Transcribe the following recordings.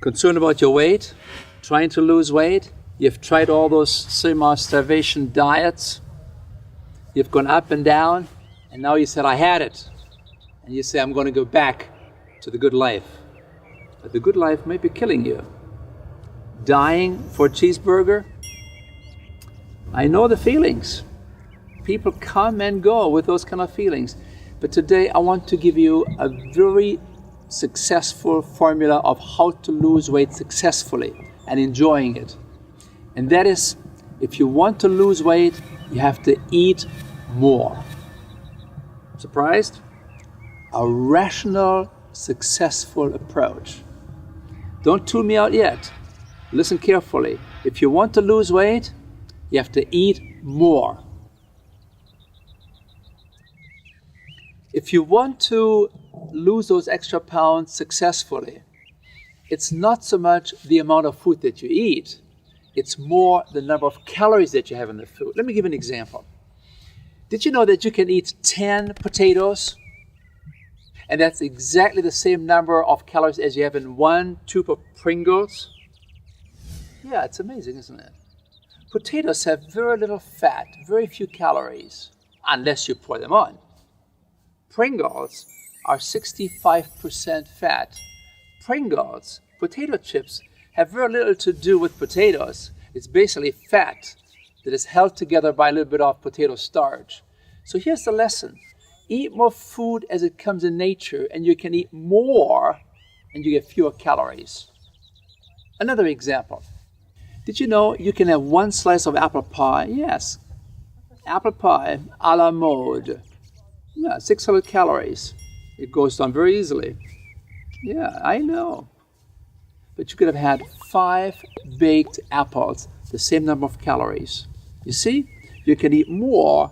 Concerned about your weight, trying to lose weight. You've tried all those semi-starvation diets. You've gone up and down, and now you said, I had it. And you say, I'm going to go back to the good life. But the good life may be killing you. Dying for a cheeseburger? I know the feelings. People come and go with those kind of feelings. But today I want to give you a very successful formula of how to lose weight successfully and enjoying it. And that is, if you want to lose weight, you have to eat more. Surprised? A rational, successful approach. Don't tune me out yet. Listen carefully. If you want to lose weight, you have to eat more. If you want to lose those extra pounds successfully, it's not so much the amount of food that you eat, it's more the number of calories that you have in the food. Let me give an example. Did you know that you can eat 10 potatoes? And that's exactly the same number of calories as you have in one tube of Pringles? Yeah, it's amazing, isn't it? Potatoes have very little fat, very few calories, unless you pour them on. Pringles are 65% fat. Pringles, potato chips, have very little to do with potatoes. It's basically fat that is held together by a little bit of potato starch. So here's the lesson. Eat more food as it comes in nature, and you can eat more and you get fewer calories. Another example. Did you know you can have one slice of apple pie? Yes. Apple pie a la mode. Yeah, 600 calories. It goes down very easily. Yeah, I know. But you could have had 5 baked apples, the same number of calories. You see, you can eat more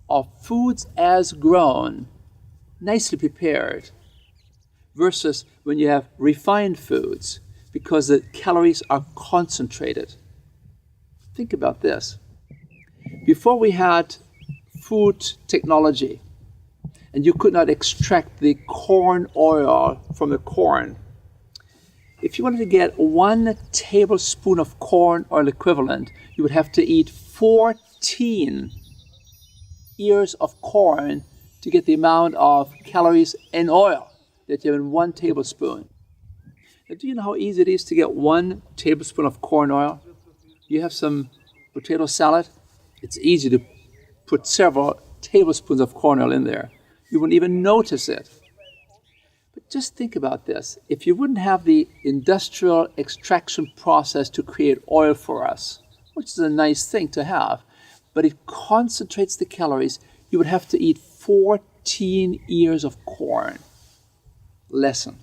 of foods as grown, nicely prepared, versus when you have refined foods, because the calories are concentrated. Think about this. Before we had food technology, and you could not extract the corn oil from the corn, if you wanted to get 1 tablespoon of corn oil equivalent, you would have to eat 14 ears of corn to get the amount of calories in oil that you have in 1 tablespoon. Now, do you know how easy it is to get 1 tablespoon of corn oil? You have some potato salad, it's easy to put several tablespoons of corn oil in there. You wouldn't even notice it. But just think about this. If you wouldn't have the industrial extraction process to create oil for us, which is a nice thing to have, but it concentrates the calories, you would have to eat 14 ears of corn. Lesson.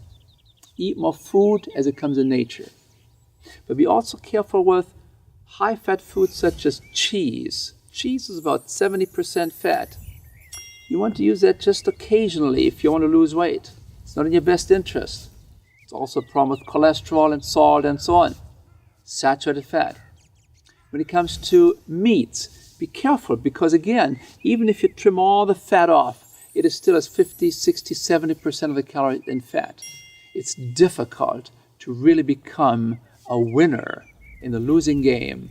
Eat more food as it comes in nature. But be also careful with high-fat foods such as cheese. Cheese is about 70% fat. You want to use that just occasionally if you want to lose weight. It's not in your best interest. It's also a problem with cholesterol and salt and so on. Saturated fat. When it comes to meats, be careful because again, even if you trim all the fat off, it is still as 50, 60, 70% of the calories in fat. It's difficult to really become a winner in the losing game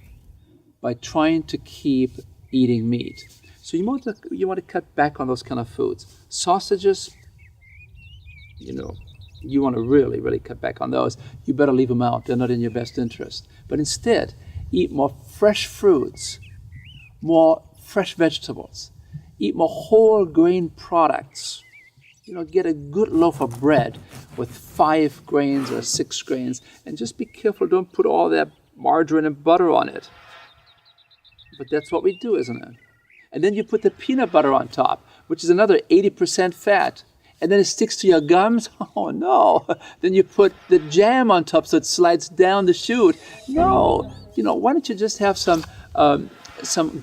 by trying to keep eating meat. So you want to cut back on those kind of foods. Sausages, you want to really, really cut back on those. You better leave them out. They're not in your best interest. But instead, eat more fresh fruits, more fresh vegetables. Eat more whole grain products. Get a good loaf of bread with 5 grains or 6 grains. And just be careful, don't put all that margarine and butter on it. But that's what we do, isn't it? And then you put the peanut butter on top, which is another 80% fat. And then it sticks to your gums. Oh, no. Then you put the jam on top so it slides down the chute. No. Why don't you just have some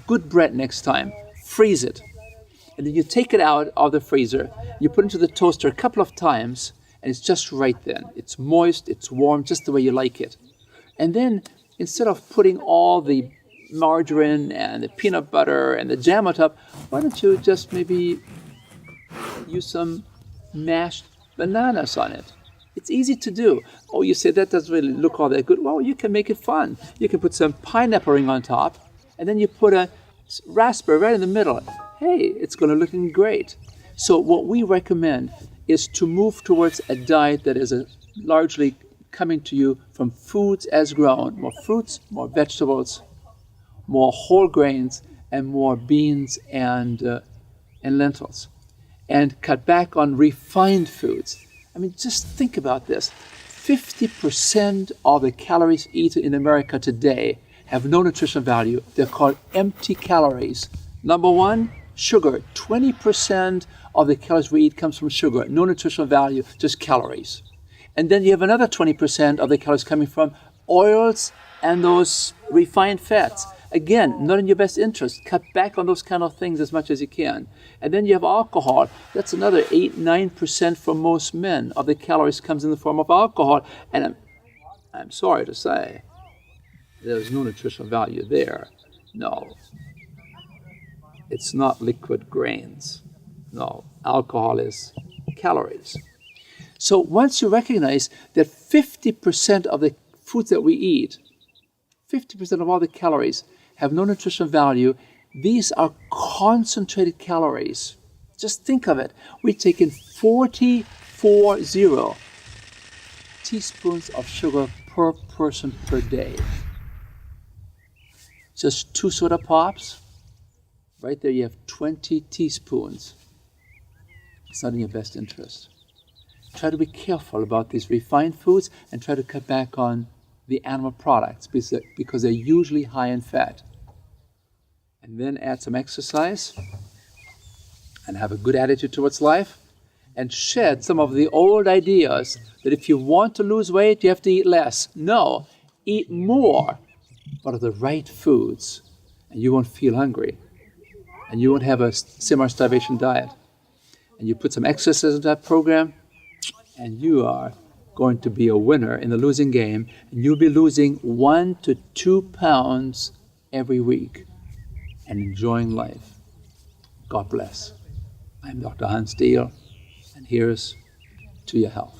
good bread next time? Freeze it. And then you take it out of the freezer. You put it into the toaster a couple of times. And it's just right then. It's moist. It's warm, just the way you like it. And then instead of putting all the margarine and the peanut butter and the jam on top, why don't you just maybe use some mashed bananas on it? It's easy to do. Oh, you say that doesn't really look all that good. Well, you can make it fun. You can put some pineapple ring on top, and then you put a raspberry right in the middle. Hey, it's going to look great. So what we recommend is to move towards a diet that is largely coming to you from foods as grown. More fruits, more vegetables, more whole grains, and more beans and lentils. And cut back on refined foods. I mean, just think about this. 50% of the calories eaten in America today have no nutritional value. They're called empty calories. Number one, sugar. 20% of the calories we eat comes from sugar. No nutritional value, just calories. And then you have another 20% of the calories coming from oils and those refined fats. Again, not in your best interest. Cut back on those kind of things as much as you can. And then you have alcohol. That's another 8-9% for most men of the calories comes in the form of alcohol. And I'm sorry to say, there's no nutritional value there. No. It's not liquid grains. No. Alcohol is calories. So once you recognize that 50% of the foods that we eat, 50% of all the calories have no nutritional value, these are concentrated calories. Just think of it. We've taken 40 teaspoons of sugar per person per day. Just 2 soda pops. Right there you have 20 teaspoons. It's not in your best interest. Try to be careful about these refined foods and try to cut back on the animal products because they're usually high in fat. And then add some exercise and have a good attitude towards life and shed some of the old ideas that if you want to lose weight, you have to eat less. No, eat more, but of the right foods, and you won't feel hungry. And you won't have a semi-starvation diet. And you put some exercise into that program, and you are going to be a winner in the losing game, and you'll be losing 1 to 2 pounds every week and enjoying life. God bless. I'm Dr. Hans Diehl, and here's to your health.